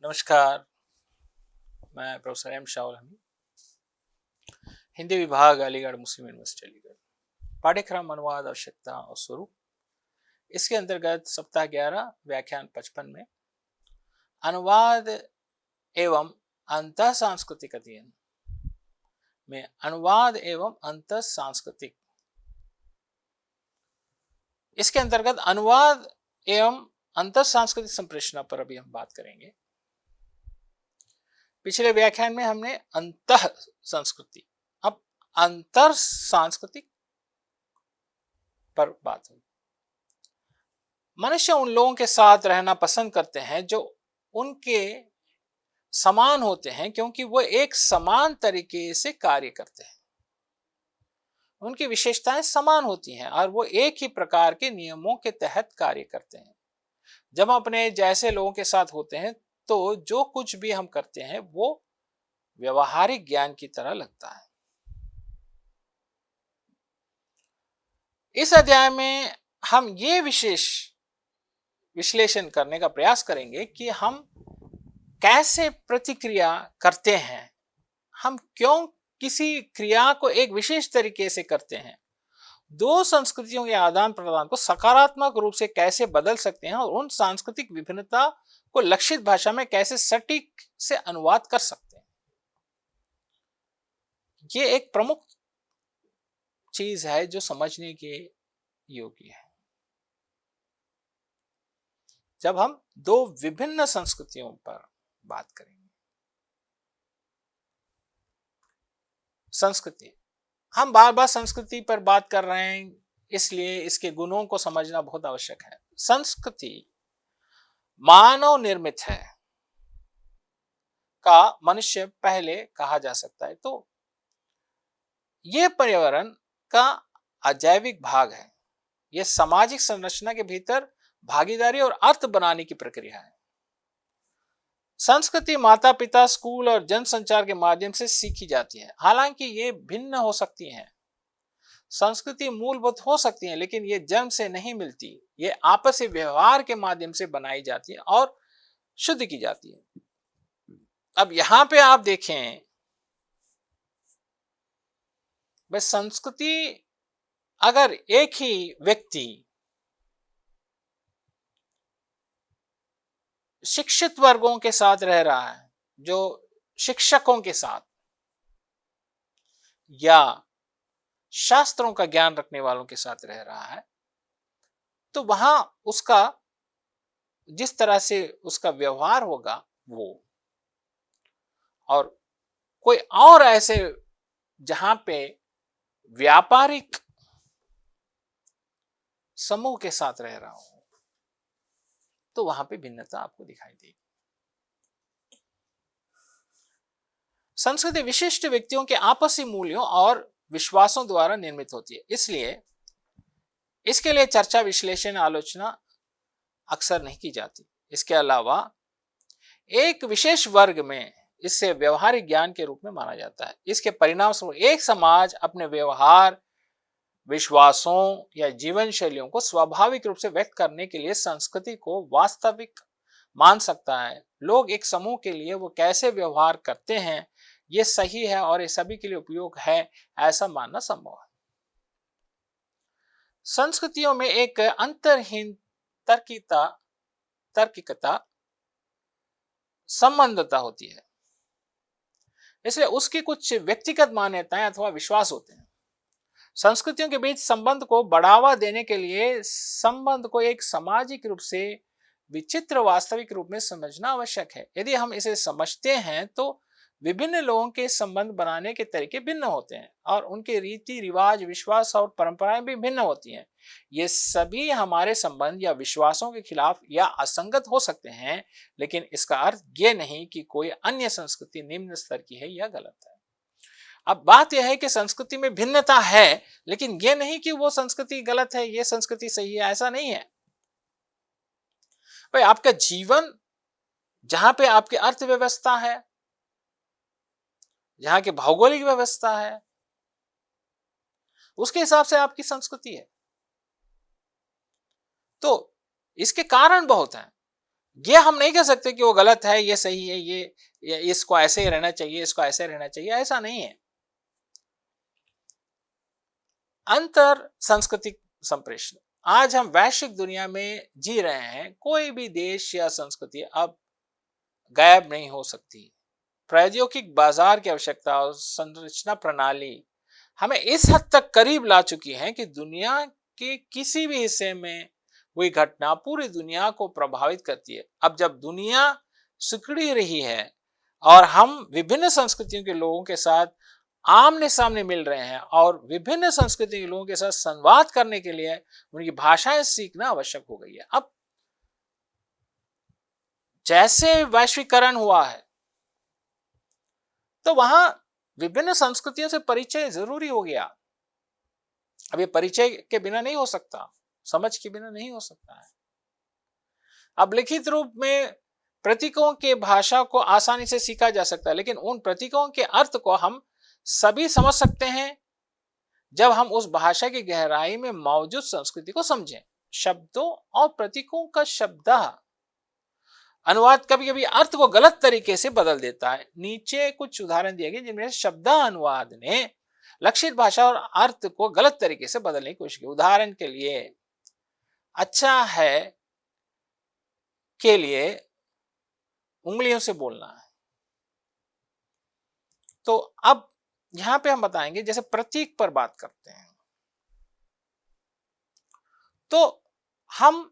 नमस्कार। मैं professor M Shahul हमी, हिंदी विभाग, अलीगढ़ मुस्लिम यूनिवर्सिटी अलीगढ़। पाठ्यक्रम अनुवाद, आवश्यकता और स्वरूप, इसके अंतर्गत सप्ताह 11 व्याख्यान 55 में अनुवाद एवं अंतः सांस्कृतिक अध्ययन में अनुवाद एवं अंतः सांस्कृतिक, इसके अंतर्गत अनुवाद एवं अंतः सांस्कृतिक संप्रेषण पर अभी हम बात करेंगे। पिछले व्याख्यान में हमने अंतः संस्कृति, अब अंतर सांस्कृतिक पर बात हुई। मनुष्य उन लोगों के साथ रहना पसंद करते हैं जो उनके समान होते हैं, क्योंकि वो एक समान तरीके से कार्य करते हैं। उनकी विशेषताएं समान होती हैं और वो एक ही प्रकार के नियमों के तहत कार्य करते हैं। जब हम अपने जैसे लोगों के साथ होते हैं तो जो कुछ भी हम करते हैं वो व्यवहारिक ज्ञान की तरह लगता है। इस अध्याय में हम ये विशेष विश्लेषण करने का प्रयास करेंगे कि हम कैसे प्रतिक्रिया करते हैं, हम क्यों किसी क्रिया को एक विशेष तरीके से करते हैं, दो संस्कृतियों के आदान प्रदान को सकारात्मक रूप से कैसे बदल सकते हैं और उन सांस्कृतिक विभिन्नता को लक्षित भाषा में कैसे सटीक से अनुवाद कर सकते हैं। ये एक प्रमुख चीज है जो समझने के योग्य है। जब हम दो विभिन्न संस्कृतियों पर बात करेंगे, संस्कृति, हम बार बार संस्कृति पर बात कर रहे हैं, इसलिए इसके गुणों को समझना बहुत आवश्यक है। संस्कृति मानव निर्मित है का मनुष्य पहले कहा जा सकता है, तो यह पर्यावरण का अजैविक भाग है। यह सामाजिक संरचना के भीतर भागीदारी और अर्थ बनाने की प्रक्रिया है। संस्कृति माता पिता, स्कूल और जनसंचार के माध्यम से सीखी जाती है। हालांकि ये भिन्न हो सकती हैं। संस्कृति मूलभूत हो सकती है, लेकिन ये जन्म से नहीं मिलती। ये आपसी व्यवहार के माध्यम से बनाई जाती है और शुद्ध की जाती है। अब यहां पे आप देखें, बस संस्कृति, अगर एक ही व्यक्ति शिक्षित वर्गों के साथ रह रहा है, जो शिक्षकों के साथ या शास्त्रों का ज्ञान रखने वालों के साथ रह रहा है, तो वहां उसका जिस तरह से उसका व्यवहार होगा वो, और कोई और ऐसे जहां पे व्यापारिक समूह के साथ रह रहा हो, तो वहां पे भिन्नता आपको दिखाई देगी। संस्कृति विशिष्ट व्यक्तियों के आपसी मूल्यों और विश्वासों द्वारा निर्मित होती है, इसलिए इसके लिए चर्चा, विश्लेषण, आलोचना अक्सर नहीं की जाती। इसके अलावा एक विशेष वर्ग में इसे व्यवहारिक ज्ञान के रूप में माना जाता है। इसके परिणाम स्वरूप एक समाज अपने व्यवहार, विश्वासों या जीवन शैलियों को स्वाभाविक रूप से व्यक्त करने के लिए संस्कृति को वास्तविक मान सकता है। लोग एक समूह के लिए वो कैसे व्यवहार करते हैं, ये सही है और ये सभी के लिए उपयोग है, ऐसा मानना संभव है। संस्कृतियों में एक अंतर्हीन तार्किकता, संबंधता होती है, इसलिए उसकी कुछ व्यक्तिगत मान्यताएं अथवा विश्वास होते हैं। संस्कृतियों के बीच संबंध को बढ़ावा देने के लिए संबंध को एक सामाजिक रूप से विचित्र वास्तविक रूप में समझना आवश्यक है। यदि हम इसे समझते हैं तो विभिन्न लोगों के संबंध बनाने के तरीके भिन्न होते हैं और उनके रीति रिवाज, विश्वास और परंपराएं भी भिन्न होती हैं। ये सभी हमारे संबंध या विश्वासों के खिलाफ या असंगत हो सकते हैं, लेकिन इसका अर्थ ये नहीं कि कोई अन्य संस्कृति निम्न स्तर की है या गलत है। अब बात यह है कि संस्कृति में भिन्नता है, लेकिन यह नहीं कि वो संस्कृति गलत है, ये संस्कृति सही है, ऐसा नहीं है। भाई, आपका जीवन जहां पे आपकी अर्थव्यवस्था है, जहां की भौगोलिक व्यवस्था है, उसके हिसाब से आपकी संस्कृति है। तो इसके कारण बहुत हैं। ये हम नहीं कह सकते कि वो गलत है, ये सही है, ये इसको ऐसे ही रहना चाहिए, इसको ऐसे रहना चाहिए, ऐसा नहीं है। अंतर सांस्कृतिक संप्रेषण, आज हम वैश्विक दुनिया में जी रहे हैं, कोई भी देश या संस्कृति अब गायब नहीं हो सकती। प्रायोगिक बाजार की आवश्यकता और संरचना प्रणाली हमें इस हद तक करीब ला चुकी है कि दुनिया के किसी भी हिस्से में हुई घटना पूरी दुनिया को प्रभावित करती है। अब जब दुनिया सिकुड़ी रही है और हम विभिन्न संस्कृतियों के लोगों के साथ आमने सामने मिल रहे हैं और विभिन्न संस्कृति के लोगों के साथ संवाद करने के लिए उनकी भाषाएं सीखना आवश्यक हो गई है। अब जैसे वैश्वीकरण हुआ है तो वहां विभिन्न संस्कृतियों से परिचय जरूरी हो गया। अब ये परिचय के बिना नहीं हो सकता, समझ के बिना नहीं हो सकता है। अब लिखित रूप में प्रतीकों के भाषा को आसानी से सीखा जा सकता है, लेकिन उन प्रतीकों के अर्थ को हम सभी समझ सकते हैं जब हम उस भाषा की गहराई में मौजूद संस्कृति को समझें। शब्दों और प्रतीकों का शब्द अनुवाद कभी कभी अर्थ को गलत तरीके से बदल देता है। नीचे कुछ उदाहरण दिए गए जिनमें शब्द अनुवाद ने लक्षित भाषा और अर्थ को गलत तरीके से बदलने की कोशिश की। उदाहरण के लिए, अच्छा है के लिए उंगलियों से बोलना है। तो अब यहां पे हम बताएंगे, जैसे प्रतीक पर बात करते हैं तो हम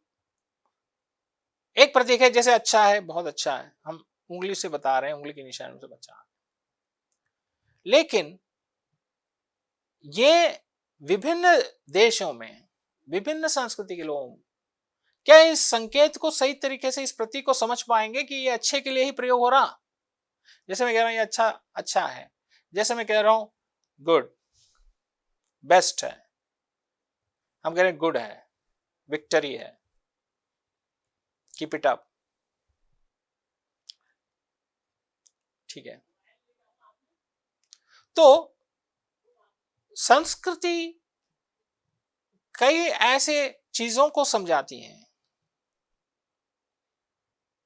एक प्रतीक है, जैसे अच्छा है, बहुत अच्छा है, हम उंगली से बता रहे हैं, उंगली के निशान से बचा। लेकिन ये विभिन्न देशों में विभिन्न संस्कृति के लोग क्या इस संकेत को सही तरीके से, इस प्रतीक को समझ पाएंगे कि ये अच्छे के लिए ही प्रयोग हो रहा। जैसे मैं कह रहा हूं ये अच्छा अच्छा है, जैसे मैं कह रहा हूं गुड, बेस्ट है, हम कह रहे हैं गुड है, विक्ट्री है, कीप इट अप, ठीक है। तो संस्कृति कई ऐसे चीजों को समझाती है,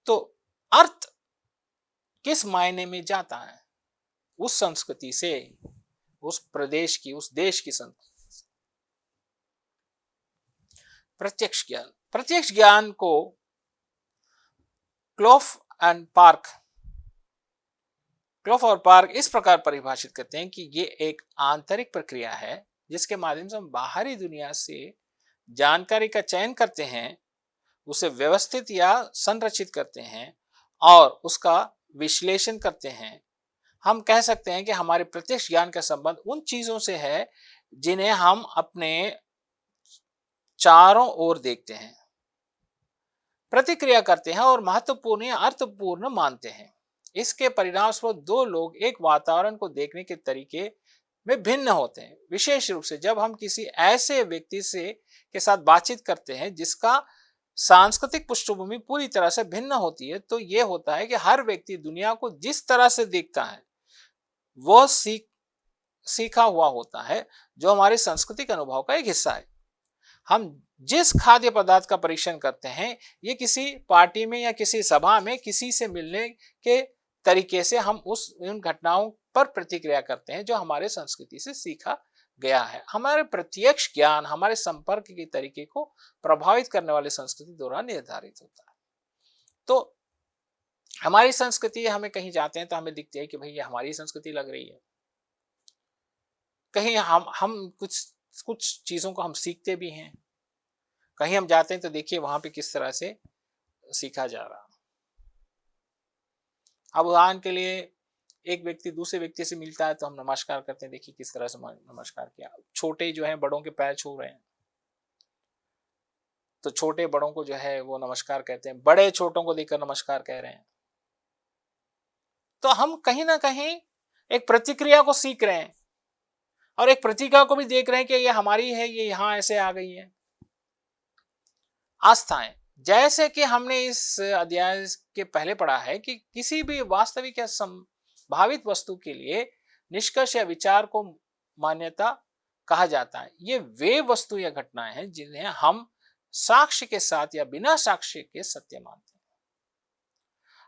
तो अर्थ किस मायने में जाता है उस संस्कृति से, उस प्रदेश की, उस देश की संस्कृति से। प्रत्यक्ष ज्ञान, प्रत्यक्ष ज्ञान को क्लोफ और पार्क इस प्रकार परिभाषित करते हैं कि ये एक आंतरिक प्रक्रिया है जिसके माध्यम से हम बाहरी दुनिया से जानकारी का चयन करते हैं, उसे व्यवस्थित या संरचित करते हैं और उसका विश्लेषण करते हैं। हम कह सकते हैं कि हमारे प्रत्यक्ष ज्ञान का संबंध उन चीजों से है जिन्हें हम अपने चारों ओर देखते हैं, प्रतिक्रिया करते हैं और महत्वपूर्ण या अर्थपूर्ण मानते हैं। इसके परिणामस्वरूप दो लोग एक वातावरण को देखने के तरीके में भिन्न होते हैं। विशेष रूप से जब हम किसी ऐसे व्यक्ति से के साथ बातचीत करते हैं जिसका सांस्कृतिक पृष्ठभूमि पूरी तरह से भिन्न होती है, तो यह होता है कि हर व्यक्ति दुनिया को जिस तरह से देखता है वह सीखा हुआ होता है, जो हमारे सांस्कृतिक अनुभव का एक हिस्सा है। हम जिस खाद्य पदार्थ का परीक्षण करते हैं, ये किसी पार्टी में या किसी सभा में किसी से मिलने के तरीके से हम उन घटनाओं पर प्रतिक्रिया करते हैं जो हमारे संस्कृति से सीखा गया है। हमारे प्रत्यक्ष ज्ञान हमारे संपर्क के तरीके को प्रभावित करने वाले संस्कृति द्वारा निर्धारित होता है। तो हमारी संस्कृति, हमें कहीं जाते हैं तो हमें दिखती है कि भाई ये हमारी संस्कृति लग रही है। कहीं हम कुछ चीजों को हम सीखते भी हैं, कहीं हम जाते हैं तो देखिए वहां पे किस तरह से सीखा जा रहा। अब उदाहरण के लिए एक व्यक्ति दूसरे व्यक्ति से मिलता है तो हम नमस्कार करते हैं, देखिए किस तरह से नमस्कार किया। छोटे जो है बड़ों के पैर छू रहे हैं तो छोटे बड़ों को जो है वो नमस्कार कहते हैं, बड़े छोटों को देखकर नमस्कार कह रहे हैं। तो हम कहीं ना कहीं एक प्रतिक्रिया को सीख रहे हैं और एक प्रतिक्रिया को भी देख रहे हैं कि ये हमारी है, ये यहां ऐसे आ गई है। आस्थाएं, जैसे कि हमने इस अध्याय के पहले पढ़ा है कि किसी भी वास्तविक या संभावित वस्तु के लिए निष्कर्ष या विचार को मान्यता कहा जाता है। ये वे वस्तु या घटनाएं हैं जिन्हें हम साक्ष्य के साथ या बिना साक्ष्य के सत्य मानते हैं।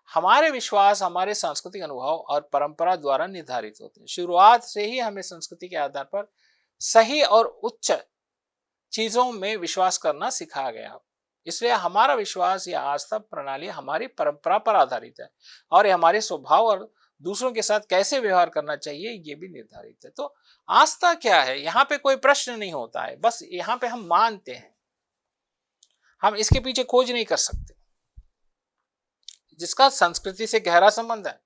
हमारे विश्वास हमारे सांस्कृतिक अनुभव और परंपरा द्वारा निर्धारित होते हैं। शुरुआत से ही हमें संस्कृति के आधार पर सही और उच्च चीजों में विश्वास करना सिखाया गया। इसलिए हमारा विश्वास या आस्था प्रणाली हमारी परंपरा पर आधारित है और ये हमारे स्वभाव और दूसरों के साथ कैसे व्यवहार करना चाहिए ये भी निर्धारित है। तो आस्था क्या है, यहाँ पे कोई प्रश्न नहीं होता है, बस यहाँ पे हम मानते हैं, हम इसके पीछे खोज नहीं कर सकते, जिसका संस्कृति से गहरा संबंध है।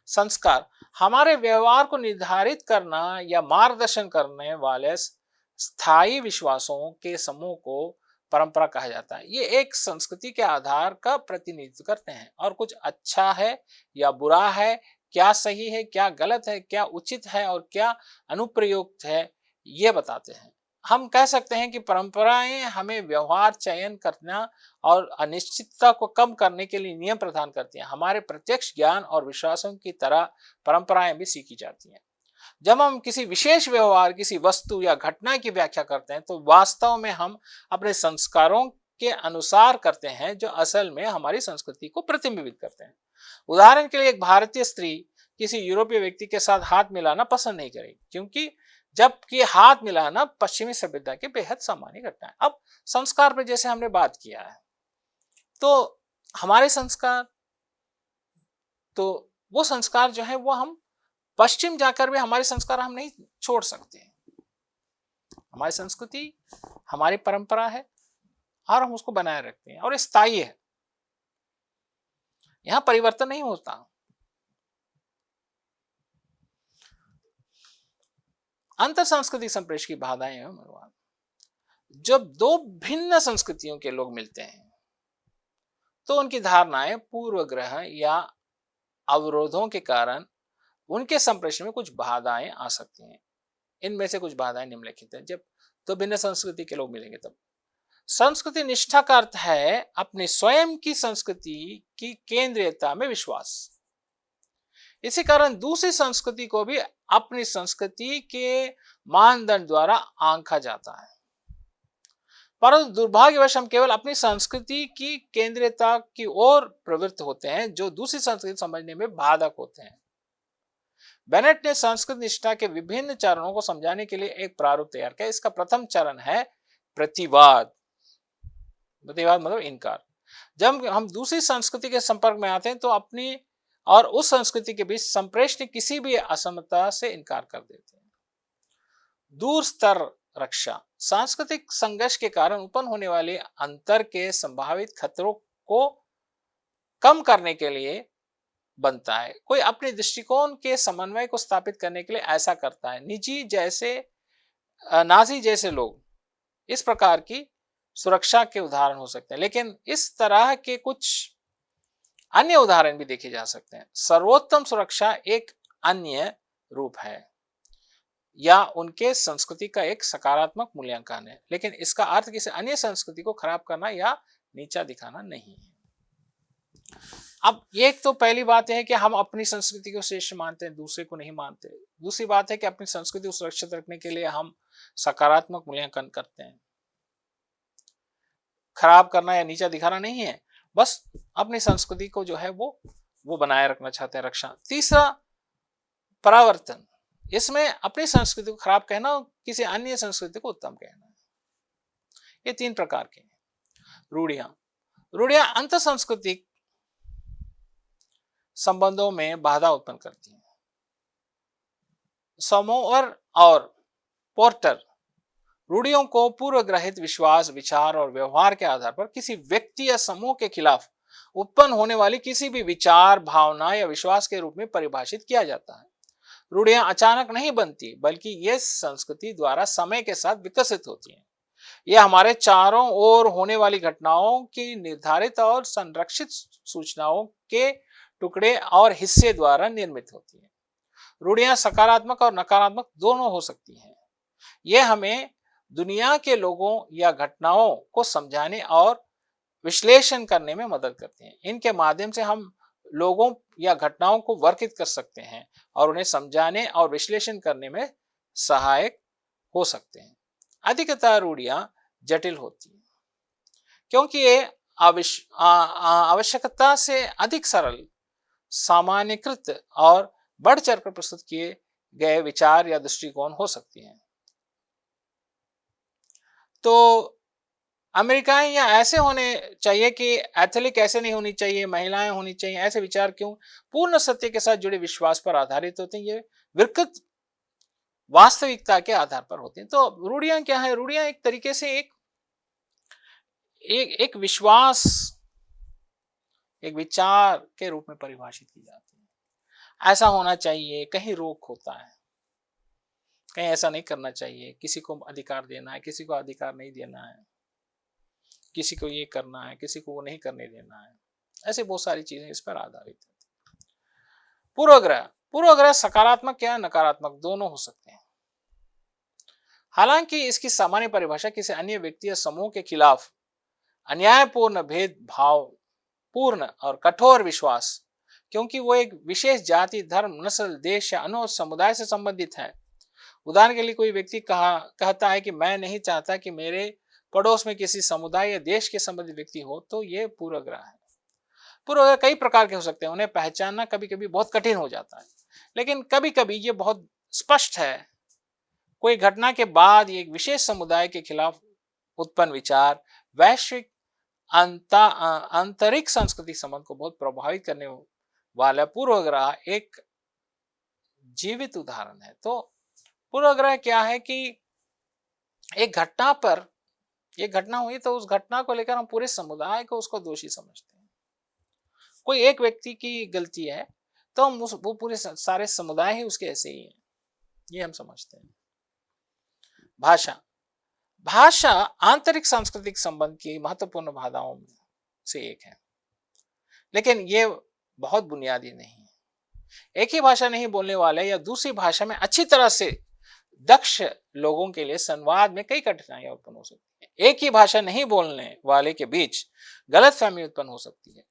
संस्कार हमारे व्यवहार को निर्धारित करना या मार्गदर्शन करने वाले स्थायी विश्वासों के समूह को परंपरा कहा जाता है। ये एक संस्कृति के आधार का प्रतिनिधित्व करते हैं और कुछ अच्छा है या बुरा है, क्या सही है क्या गलत है, क्या उचित है और क्या अनुप्रयुक्त है, ये बताते हैं। हम कह सकते हैं कि परंपराएं हमें व्यवहार चयन करना और अनिश्चितता को कम करने के लिए नियम प्रदान करती हैं। हमारे प्रत्यक्ष ज्ञान और विश्वासों की तरह परंपराएं भी सीखी जाती हैं। जब हम किसी विशेष व्यवहार, किसी वस्तु या घटना की व्याख्या करते हैं तो वास्तव में हम अपने संस्कारों के अनुसार करते हैं, जो असल में हमारी संस्कृति को प्रतिबिंबित करते हैं। उदाहरण के लिए एक भारतीय स्त्री किसी यूरोपीय व्यक्ति के साथ हाथ मिलाना पसंद नहीं करेगी, क्योंकि जबकि हाथ मिलाना पश्चिमी सभ्यता के बेहद सामान्य घटना है। अब संस्कार पे जैसे हमने बात किया है, तो हमारे संस्कार, तो वो संस्कार जो है वो हम पश्चिम जाकर भी हमारे संस्कार हम नहीं छोड़ सकते। हमारी संस्कृति हमारी परंपरा है और हम उसको बनाए रखते हैं और ये स्थायी है, यहां परिवर्तन नहीं होता। अंतर सांस्कृतिक संप्रेषण की बाधाएं एवं अनुवाद। जब दो भिन्न संस्कृतियों के लोग मिलते हैं तो उनकी धारणाएं पूर्वग्रह या अवरोधों के कारण उनके संप्रेषण में कुछ बाधाएं आ सकती हैं। इनमें से कुछ बाधाएं निम्नलिखित हैं। जब दो भिन्न संस्कृति के लोग मिलेंगे तब संस्कृति निष्ठा का अर्थ है अपनी स्वयं की संस्कृति की केंद्रीयता में विश्वास। इसी कारण दूसरी संस्कृति को भी अपनी संस्कृति के मानदंड द्वारा आंका जाता है, परंतु दुर्भाग्यवश हम केवल अपनी संस्कृति की केंद्रीयता की ओर प्रवृत्त होते हैं, जो दूसरी संस्कृति समझने में बाधक होते हैं। बेनेट ने संस्कृत निष्ठा के विभिन्न चरणों को समझाने के लिए एक प्रारूप तैयार किया। इसका प्रथम चरण है प्रतिवाद। प्रतिवाद मतलब इनकार। जब हम दूसरी संस्कृति के संपर्क में आते हैं तो अपनी और उस संस्कृति के बीच संप्रेषण किसी भी असमता से इनकार कर देते हैं। दूर स्तर रक्षा सांस्कृतिक संघर्ष के कारण उत्पन्न होने वाले अंतर के संभावित खतरों को कम करने के लिए बनता है। कोई अपने दृष्टिकोण के समन्वय को स्थापित करने के लिए ऐसा करता है। नाजी जैसे लोग इस प्रकार की सुरक्षा के उदाहरण हो सकते हैं, लेकिन इस तरह के कुछ अन्य उदाहरण भी देखे जा सकते हैं। सर्वोत्तम सुरक्षा एक अन्य रूप है या उनके संस्कृति का एक सकारात्मक मूल्यांकन है, लेकिन इसका अर्थ किसी अन्य संस्कृति को खराब करना या नीचा दिखाना नहीं है। अब एक तो पहली बात है कि हम अपनी संस्कृति को श्रेष्ठ मानते हैं, दूसरे को नहीं मानते। दूसरी बात है कि अपनी संस्कृति को सुरक्षित रखने के लिए हम सकारात्मक मूल्यांकन करते हैं। खराब करना या नीचा दिखाना नहीं है, बस अपनी संस्कृति को जो है वो बनाए रखना चाहते हैं, रक्षा। तीसरा परावर्तन, इसमें अपनी संस्कृति को खराब कहना, किसी अन्य संस्कृति को उत्तम कहना। ये तीन प्रकार के रूढ़ियां अंतर सांस्कृतिक संबंधों में बाधा उत्पन्न करती हैं। समोअर और पोर्टर रूढ़ियों को पूर्वग्रहित विश्वास, विचार और व्यवहार के आधार पर किसी व्यक्ति या समूह के खिलाफ उत्पन्न होने वाली किसी भी विचार, भावना या विश्वास के रूप में परिभाषित किया जाता है। रूढ़ियां अचानक नहीं बनती, बल्कि ये संस्कृति द्वारा समय के साथ विकसित होती हैं। यह हमारे चारों ओर होने वाली घटनाओं की निर्धारित और संरक्षित सूचनाओं के टुकड़े और हिस्से द्वारा निर्मित होती है। रूढ़ियां सकारात्मक और नकारात्मक दोनों हो सकती हैं। यह हमें दुनिया के लोगों या घटनाओं को समझाने और विश्लेषण करने में मदद करती हैं। इनके माध्यम से हम लोगों या घटनाओं को वर्गीकृत कर सकते हैं और उन्हें समझाने और विश्लेषण करने में सहायक हो सकते हैं। अधिकतर रूढ़ियां जटिल होती हैं क्योंकि ये आवश्यकता से अधिक सरल, सामान्यकृत और बढ़ चढ़कर प्रस्तुत किए गए विचार या दृष्टिकोण हो सकती हैं। तो अमेरिकाएं या ऐसे होने चाहिए कि एथलिक ऐसे नहीं होनी चाहिए, महिलाएं होनी चाहिए, ऐसे विचार क्यों पूर्ण सत्य के साथ जुड़े विश्वास पर आधारित होते हैं? ये विकृत वास्तविकता के आधार पर होते हैं। तो रूढ़ियां क्या है? रूढ़ियां एक तरीके से एक विश्वास, एक विचार के रूप में परिभाषित की जाती है। ऐसा होना चाहिए, कहीं रोक होता है, कहीं ऐसा नहीं करना चाहिए, किसी को अधिकार देना है, किसी को अधिकार नहीं देना है, किसी को ये करना है, किसी को वो नहीं करने देना है। ऐसे बहुत सारी चीजें इस पर आधारित है। पूर्वाग्रह, पूर्वाग्रह सकारात्मक या नकारात्मक दोनों हो सकते हैं। हालांकि इसकी सामान्य परिभाषा किसी अन्य व्यक्ति या समूह के खिलाफ अन्यायपूर्ण, भेदभाव पूर्ण और कठोर विश्वास, क्योंकि वो एक विशेष जाति, धर्म, नस्ल, देश या अन्य समुदाय से संबंधित है। उदाहरण के लिए कोई व्यक्ति कहता है कि मैं नहीं चाहता कि मेरे पड़ोस में किसी समुदाय या देश के संबंधित व्यक्ति हो, तो ये पूर्वाग्रह है। पूर्वाग्रह कई प्रकार के हो सकते हैं, उन्हें पहचानना कभी कभी बहुत कठिन हो जाता है, लेकिन कभी कभी ये बहुत स्पष्ट है। कोई घटना के बाद एक विशेष समुदाय के खिलाफ उत्पन्न विचार वैश्विक आंतरिक सांस्कृतिक संबंध को बहुत प्रभावित करने वाला पूर्वाग्रह एक जीवित उदाहरण है। तो पूर्वाग्रह क्या है कि एक घटना पर, एक घटना हुई तो उस घटना को लेकर हम पूरे समुदाय को उसको दोषी समझते हैं। कोई एक व्यक्ति की गलती है तो हम वो पूरे सारे समुदाय ही उसके ऐसे ही हैं, ये हम समझते हैं। भाषा, भाषा आंतरिक सांस्कृतिक संबंध की महत्वपूर्ण बाधाओं में से एक है, लेकिन ये बहुत बुनियादी नहीं है। एक ही भाषा नहीं बोलने वाले या दूसरी भाषा में अच्छी तरह से दक्ष लोगों के लिए संवाद में कई कठिनाइयां उत्पन्न हो सकती है। एक ही भाषा नहीं बोलने वाले के बीच गलतफहमी उत्पन्न हो सकती है।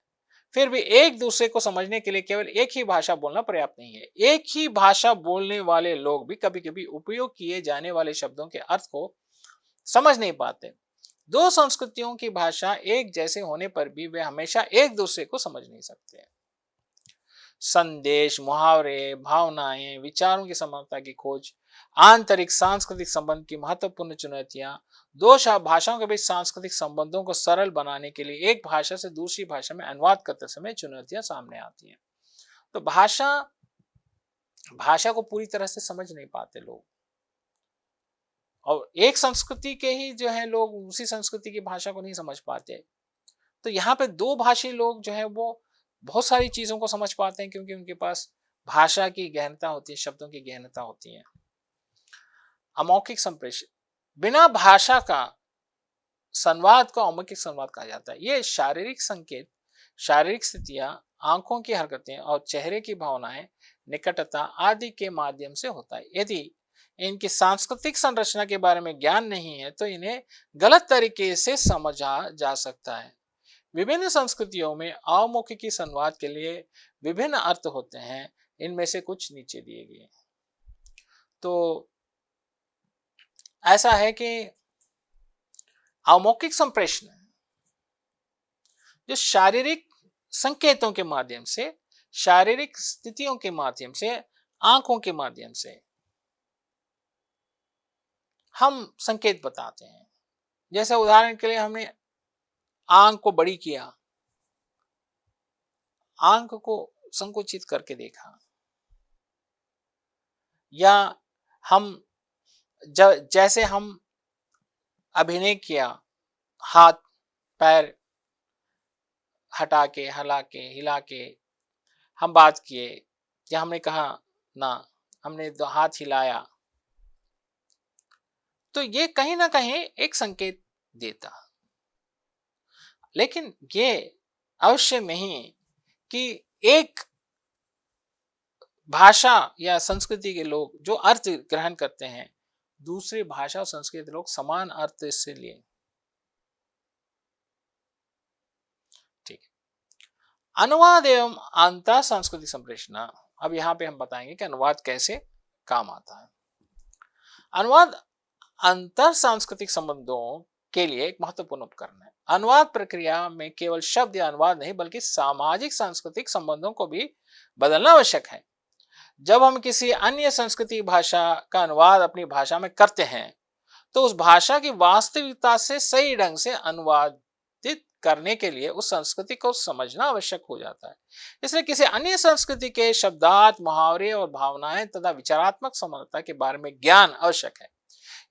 फिर भी एक दूसरे को समझने के लिए केवल एक ही भाषा बोलना पर्याप्त नहीं है। एक ही भाषा बोलने वाले लोग भी कभी कभी उपयोग किए जाने वाले शब्दों के अर्थ को समझ नहीं पाते। दो संस्कृतियों की भाषा एक जैसे होने पर भी वे हमेशा एक दूसरे को समझ नहीं सकते। संदेश, मुहावरे, भावनाएं, विचारों की समानता की खोज, आंतरिक सांस्कृतिक संबंध की महत्वपूर्ण चुनौतियां, दो भाषाओं के बीच सांस्कृतिक संबंधों को सरल बनाने के लिए एक भाषा से दूसरी भाषा में अनुवाद करते समय चुनौतियां सामने आती हैं। तो भाषा को पूरी तरह से समझ नहीं पाते लोग, और एक संस्कृति के ही जो है लोग उसी संस्कृति की भाषा को नहीं समझ पाते। तो यहाँ पे दो भाषी लोग जो है वो बहुत सारी चीजों को समझ पाते हैं, क्योंकि उनके पास भाषा की गहनता होती है, शब्दों की गहनता होती है। अमौखिक संप्रेषण, बिना भाषा का संवाद को अमौखिक संवाद कहा जाता है। ये शारीरिक संकेत, शारीरिक स्थितियां, आंखों की हरकतें और चेहरे की भावनाएं, निकटता आदि के माध्यम से होता है। यदि इनकी सांस्कृतिक संरचना के बारे में ज्ञान नहीं है तो इन्हें गलत तरीके से समझा जा सकता है। विभिन्न संस्कृतियों में अमौखिक संवाद के लिए विभिन्न अर्थ होते हैं। इनमें से कुछ नीचे दिए गए। तो ऐसा है कि अमौखिक संप्रेषण जो शारीरिक संकेतों के माध्यम से, शारीरिक स्थितियों के माध्यम से, आंखों के माध्यम से हम संकेत बताते हैं। जैसे उदाहरण के लिए हमने आंख को बड़ी किया, आंख को संकुचित करके देखा, या हम जैसे हम अभिनय किया, हाथ पैर हटा के, हिला के हम बात किए, या हमने कहा ना, हमने हाथ हिलाया, तो ये कहीं ना कहीं एक संकेत देता। लेकिन ये अवश्य नहीं कि एक भाषा या संस्कृति के लोग जो अर्थ ग्रहण करते हैं, दूसरी भाषा और संस्कृति लोग समान अर्थ से लिए। ठीक है। अनुवाद एवं अंतर सांस्कृतिक संप्रेषण। अब यहां पे हम बताएंगे कि अनुवाद कैसे काम आता है। अनुवाद अंतर सांस्कृतिक संबंधों के लिए एक महत्वपूर्ण उपकरण है। अनुवाद प्रक्रिया में केवल शब्द या अनुवाद नहीं बल्कि सामाजिक सांस्कृतिक संबंधों को भी बदलना आवश्यक है। जब हम किसी अन्य संस्कृति भाषा का अनुवाद अपनी भाषा में करते हैं तो उस भाषा की वास्तविकता से सही ढंग से अनुवादित करने के लिए उस संस्कृति को समझना आवश्यक हो जाता है। इसलिए किसी अन्य संस्कृति के शब्दार्थ, मुहावरे और भावनाएं तथा विचारात्मक समानता के बारे में ज्ञान आवश्यक है।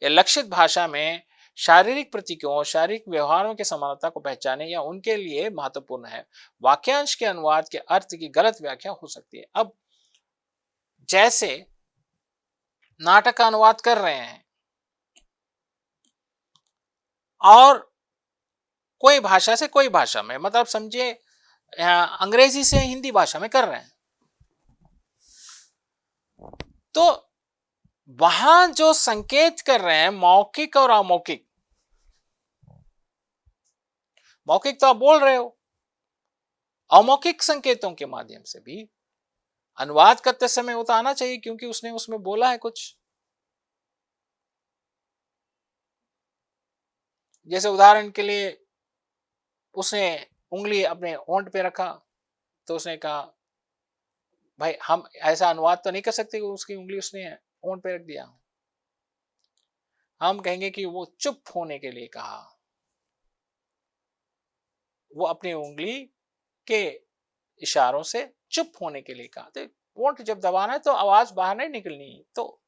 यह लक्षित भाषा में शारीरिक प्रतीकों, शारीरिक व्यवहारों की समानता को पहचाने या उनके लिए महत्वपूर्ण है। वाक्यांश के अनुवाद के अर्थ की गलत व्याख्या हो सकती है। अब जैसे नाटक का अनुवाद कर रहे हैं और कोई भाषा से कोई भाषा में, मतलब समझिए अंग्रेजी से हिंदी भाषा में कर रहे हैं, तो वहां जो संकेत कर रहे हैं मौखिक और अमौखिक, मौखिक तो आप बोल रहे हो, अमौखिक संकेतों के माध्यम से भी अनुवाद करते समय वो तो आना चाहिए क्योंकि उसने उसमें बोला है कुछ। जैसे उदाहरण के लिए उसने उंगली अपने होंठ पे रखा तो उसने कहा भाई हम ऐसा अनुवाद तो नहीं कर सकते कि उसकी उंगली उसने होंठ पे रख दिया। हम कहेंगे कि वो चुप होने के लिए कहा, वो अपनी उंगली के इशारों से चुप होने के लिए कहा। तो होंठ जब दबाना है तो आवाज बाहर नहीं निकलनी। तो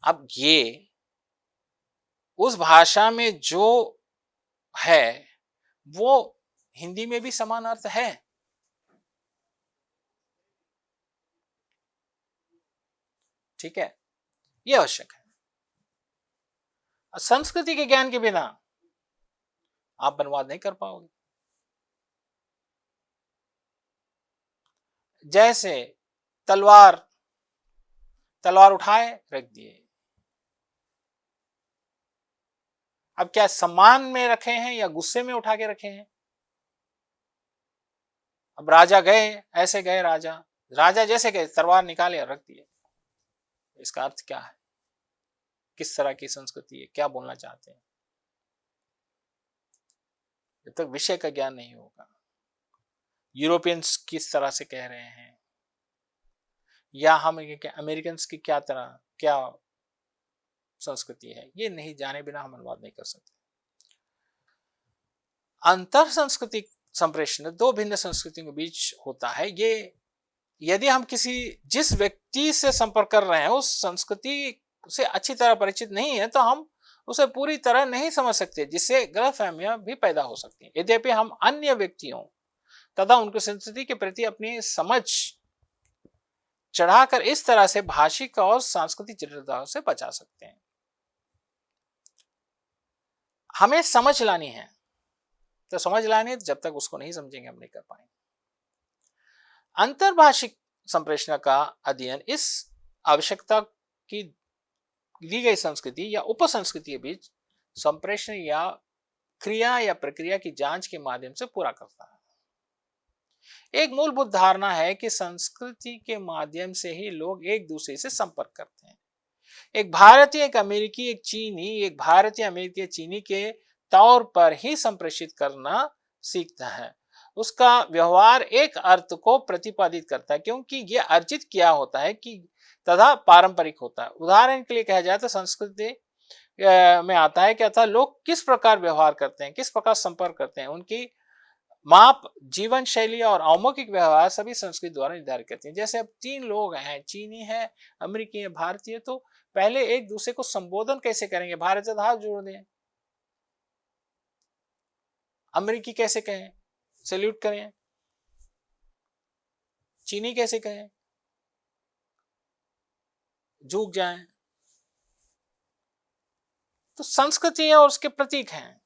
अब ये उस भाषा में जो है वो हिंदी में भी समान अर्थ है। ठीक है, यह आवश्यक है। संस्कृति के ज्ञान के बिना आप अनुवाद नहीं कर पाओगे। जैसे तलवार उठाए रख दिए, अब क्या सम्मान में रखे हैं या गुस्से में उठा के रखे हैं? अब राजा गए, ऐसे गए राजा जैसे गए तलवार निकाले और रख दिए। इसका अर्थ क्या है? किस तरह की संस्कृति है? क्या बोलना चाहते हैं? जब तक विषय का ज्ञान नहीं होगा, यूरोपियंस किस तरह से कह रहे हैं या हम अमेरिकन की क्या संस्कृति है, ये नहीं जाने बिना हम अनुवाद नहीं कर सकते। अंतर सांस्कृतिक संप्रेषण दो भिन्न संस्कृतियों के बीच होता है। ये यदि हम जिस व्यक्ति से संपर्क कर रहे हैं उस संस्कृति से अच्छी तरह परिचित नहीं है तो हम उसे पूरी तरह नहीं समझ सकते, जिससे गलतफहमियां भी पैदा हो सकती हैं। यद्यपि हम अन्य व्यक्तियों तथा उनकी संस्कृति के प्रति अपनी समझ चढ़ाकर इस तरह से भाषिक और सांस्कृतिक जटिलताओं से बचा सकते हैं। हमें समझ लानी है, तो समझ लानी है, जब तक उसको नहीं समझेंगे हम नहीं कर पाएंगे। अंतर्भाषिक संप्रेषण का अध्ययन इस आवश्यकता की दी गई संस्कृति या उपसंस्कृति के बीच संप्रेषण या क्रिया या प्रक्रिया की जांच के माध्यम से पूरा करता है। एक मूलभूत धारणा है कि संस्कृति के माध्यम से ही लोग एक दूसरे से संपर्क करते हैं। एक भारतीय, एक अमेरिकी, एक चीनी, एक भारतीय, अमेरिकी, चीनी के तौर पर ही संप्रेषित करना सीखता है। उसका व्यवहार एक अर्थ को प्रतिपादित करता है क्योंकि यह अर्जित किया होता है कि तथा पारंपरिक होता है। उदाहरण के लिए कहा जाए तो संस्कृति में आता है कि अर्थात लोग किस प्रकार व्यवहार करते हैं, किस प्रकार संपर्क करते हैं, उनकी माप, जीवन शैली और अमौखिक व्यवहार सभी संस्कृति द्वारा निर्धारित करती है। जैसे अब 3 लोग हैं, चीनी है, अमेरिकी है, भारतीय, तो पहले एक दूसरे को संबोधन कैसे करेंगे? भारतीय हाथ जोड़ दें, अमेरिकी कैसे कहें? सैल्यूट करें। चीनी कैसे कहें? झुक जाएं। तो संस्कृति और उसके प्रतीक हैं।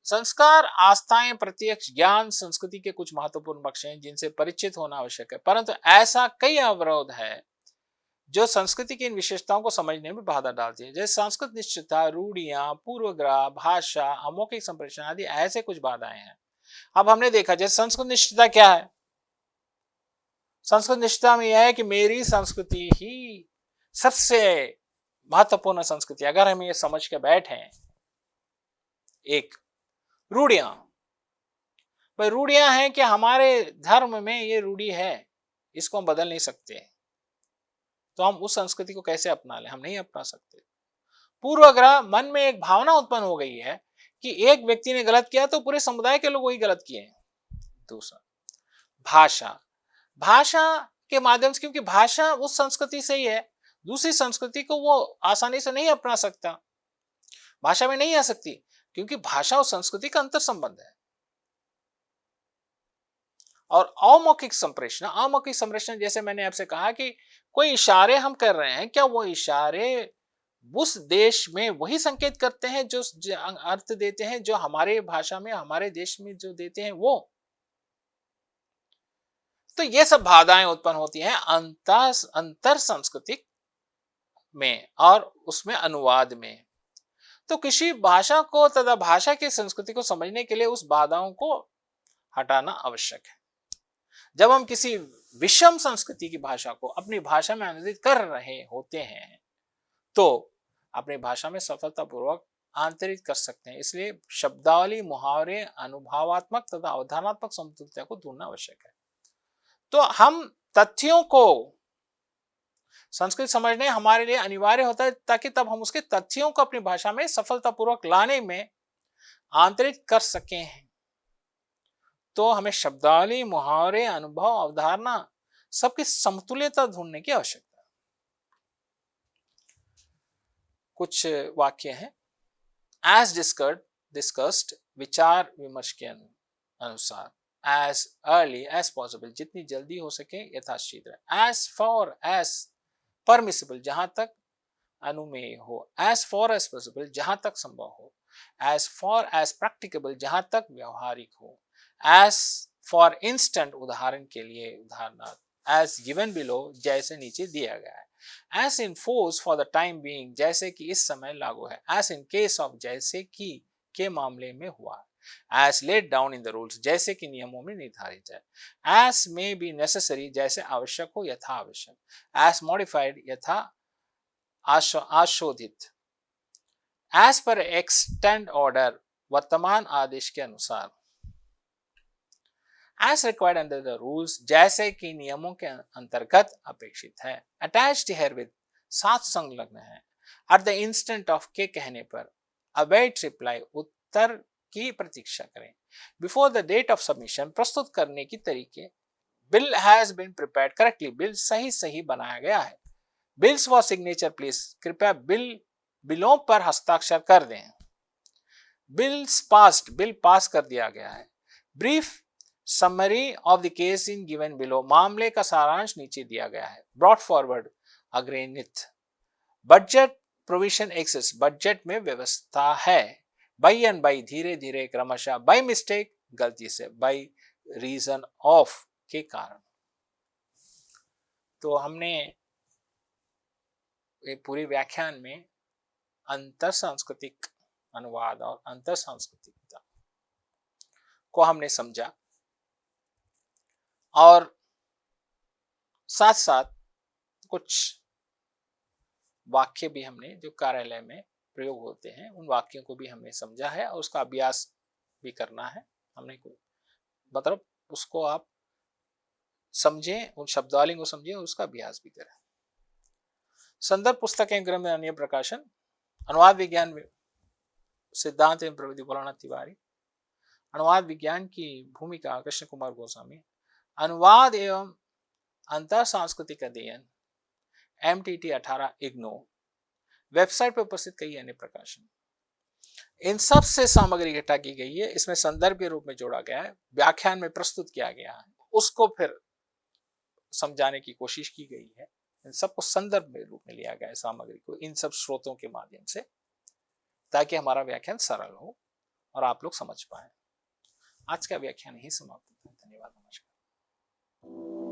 संस्कार, आस्थाएं, प्रत्यक्ष ज्ञान संस्कृति के कुछ महत्वपूर्ण पक्ष हैं जिनसे परिचित होना आवश्यक है, परंतु ऐसा कई अवरोध है जो संस्कृति की इन विशेषताओं को समझने में बाधा डालती है। जैसे संस्कृत निश्चितता, रूढ़ियां, पूर्वग्रह, भाषा, अमौखिक संप्रेषण आदि ऐसे कुछ बाधाएं हैं। अब हमने देखा जैसे संस्कृत निश्चितता क्या है? संस्कृत निष्ठा में यह है कि मेरी संस्कृति ही सबसे महत्वपूर्ण संस्कृति। अगर हम ये समझ के बैठे एक रूढ़ियां, भाई रूढ़ियां हैं कि हमारे धर्म में ये रूढ़ी है, इसको हम बदल नहीं सकते, तो हम उस संस्कृति को कैसे अपना लें? हम नहीं अपना सकते। पूर्वाग्रह, मन में एक भावना उत्पन्न हो गई है कि एक व्यक्ति ने गलत किया तो पूरे समुदाय के लोग वही गलत किए हैं। दूसरा, भाषा, भाषा के माध्यम से, क्योंकि भाषा उस संस्कृति से ही है, दूसरी संस्कृति को वो आसानी से नहीं अपना सकता, भाषा में नहीं आ सकती, क्योंकि भाषा और संस्कृति का अंतर संबंध है। और अमौखिक संप्रेषण, अमौखिक संप्रेषण जैसे मैंने आपसे कहा कि कोई इशारे हम कर रहे हैं, क्या वो इशारे उस देश में वही संकेत करते हैं जो अर्थ देते हैं जो हमारे भाषा में, हमारे देश में जो देते हैं वो? तो ये सब बाधाएं उत्पन्न होती हैं अंतर सांस्कृतिक में और उसमें अनुवाद में। तो किसी भाषा को तथा भाषा की संस्कृति को समझने के लिए उस बाधाओं को हटाना आवश्यक है। जब हम किसी विषम संस्कृति की भाषा को अपनी भाषा में अनुवादित कर रहे होते हैं तो अपनी भाषा में सफलतापूर्वक आंतरिक कर सकते हैं। इसलिए शब्दावली, मुहावरे, अनुभवात्मक तथा अवधारणात्मक समतुल्यता को ढूंढना आवश्यक है। तो हम तथ्यों को संस्कृत समझने हमारे लिए अनिवार्य होता है ताकि तब हम उसके तथ्यों को अपनी भाषा में सफलतापूर्वक लाने में आंतरिक कर सकें। तो हमें शब्दावली, मुहावरे, अनुभव, अवधारणा सबकी समतुल्यता ढूंढने की आवश्यकता है। कुछ वाक्य हैं, एज डिस्कस्ड, विचार विमर्श के अनुसार, एज अर्ली एज पॉसिबल, जितनी जल्दी हो सके यथाशीघ्र, एज फॉर एज परमिसिबल, जहां तक अनुमेय हो, एज फॉर एज पॉसिबल, जहां तक संभव हो, एज फॉर एज प्रैक्टिकेबल, जहां तक व्यवहारिक हो, एज फॉर इंस्टेंट, उदाहरण के लिए, उदाहरणार्थ, एज गिवन बिलो, जैसे नीचे दिया गया है, as in force for the time being, जैसे कि इस समय लागू है, एज इन केस ऑफ, जैसे कि के मामले में हुआ, as laid down in the rules, जैसे कि नियमों में निर्धारित है, एज मे बी नेसेसरी, जैसे आवश्यक हो, यथा आवश्यक, एज मॉडिफाइड, यथा आशोधित, एज पर एक्सटेंड ऑर्डर, वर्तमान आदेश के अनुसार, as required under the rules, जैसे कि नियमों के अंतर्गत अपेक्षित है, अटैच्ड हियरविथ, साथ संलग्न है, एट द इंस्टेंट ऑफ, के कहने पर, अवेट रिप्लाई, उत्तर की प्रतीक्षा करें, before the date of submission, प्रस्तुत करने की तरीके, bill has been prepared correctly, bill सही बनाया गया है, बिल्स फॉर सिग्नेचर प्लीज, कृपया बिलों पर हस्ताक्षर कर दें, बिल्स पास्ड, बिल पास कर दिया गया है, brief summary of the case in given below, मामले का सारांश नीचे दिया गया है, ब्रॉट फॉरवर्ड, अग्रेणित, बजट प्रोविजन एक्सेस, बजट में व्यवस्था है, बाई एंड बाई, धीरे धीरे, क्रमशः, बाई मिस्टेक, गलती से, बाई रीजन ऑफ, के कारण। तो हमने पूरी व्याख्यान में अंतर सांस्कृतिक अनुवाद और अंतर सांस्कृतिकता को हमने समझा और साथ साथ कुछ वाक्य भी हमने जो कार्यालय में प्रयोग होते हैं उन वाक्यों को भी हमने समझा है और उसका अभ्यास भी करना है। हमने मतलब उसको आप समझें, उन शब्दावली को समझें और उसका अभ्यास भी करें। संदर्भ पुस्तकें, ग्रंथ, अन्य प्रकाशन, अनुवाद विज्ञान सिद्धांत एवं प्रविधि, भोलानाथ तिवारी, अनुवाद विज्ञान की भूमिका, कृष्ण कुमार गोस्वामी, अनुवाद एवं अंतर सांस्कृतिक अध्ययन, MTT 18 इग्नो, वेबसाइट पर उपस्थित कई अन्य प्रकाशन, इन सब से सामग्री इकट्ठा की गई है, इसमें संदर्भ के रूप में जोड़ा गया है, व्याख्यान में प्रस्तुत किया गया है, उसको फिर समझाने की कोशिश की गई है, इन सबको संदर्भ में रूप में लिया गया है सामग्री को, इन सब स्रोतों के माध्यम से, ताकि हमारा व्याख्यान सरल हो और आप लोग समझ पाए। आज का व्याख्यान यही समाप्त होता है। धन्यवाद, नमस्कार।